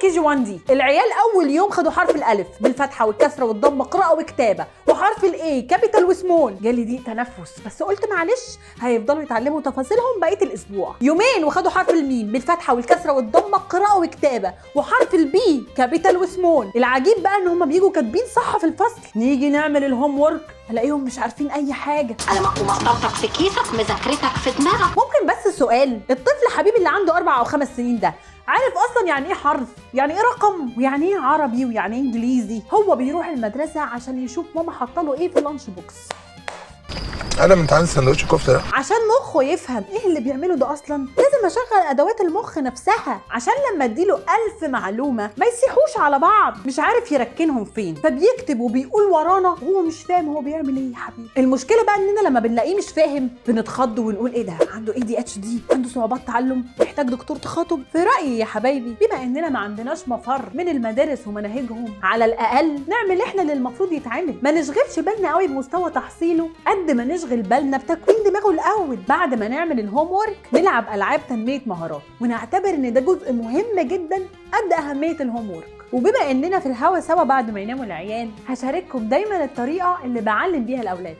كي جي 1 دي العيال اول يوم خدوا حرف الالف بالفتحه والكسره والضمه قراءه وكتابه، وحرف الاي كابيتال وسمول. جالي ضيق تنفس بس قلت معلش هيفضلوا يتعلموا تفاصيلهم بقيه الاسبوع. يومين وخدوا حرف الميم بالفتحه والكسره والضمه قراءه وكتابه، وحرف البي كابيتال وسمول. العجيب بقى ان هم بيجوا كاتبين صح في الفصل، نيجي نعمل الهوم ورك الاقيهم مش عارفين اي حاجه. انا مسطرتك في كيسك مذاكرتك في دماغك. ممكن بس سؤال، الطفل حبيبي اللي عنده 4 أو 5 سنين ده عارف اصلا يعني ايه حرف، يعني ايه رقم، ويعني ايه عربي، ويعني ايه انجليزي؟ هو بيروح المدرسه عشان يشوف ماما حاطه له ايه في اللانش بوكس. انا متعلم سندوتش الكفته ده عشان مخه يفهم ايه اللي بيعمله ده اصلا لازم اشغل ادوات المخ نفسها، عشان لما اديله 1000 معلومه ما يسيحوش على بعض، مش عارف يركنهم فين، فبيكتب وبيقول ورانا وهو مش فاهم هو بيعمل ايه يا حبيبي. المشكله بقى اننا لما بنلاقيه مش فاهم بنتخض ونقول ايه ده، عنده ADHD، عنده صعوبات تعلم، محتاج دكتور تخاطب. في رايي يا حبايبي بما اننا ما عندناش مفر من المدارس ومناهجهم، على الاقل نعمل احنا اللي المفروض يتعمل، ما نشغلش بالنا قوي بمستوى تحصيله قد ما نشغل بالنا بتكوين دماغه الاول. بعد ما نعمل الهوم ورك نلعب العاب تنميه مهارات، ونعتبر ان ده جزء مهم جدا قد اهميه الهوم ورك. وبما اننا في الهوا سوا بعد ما يناموا العيال، هشارككم دايما الطريقه اللي بعلم بيها الاولاد.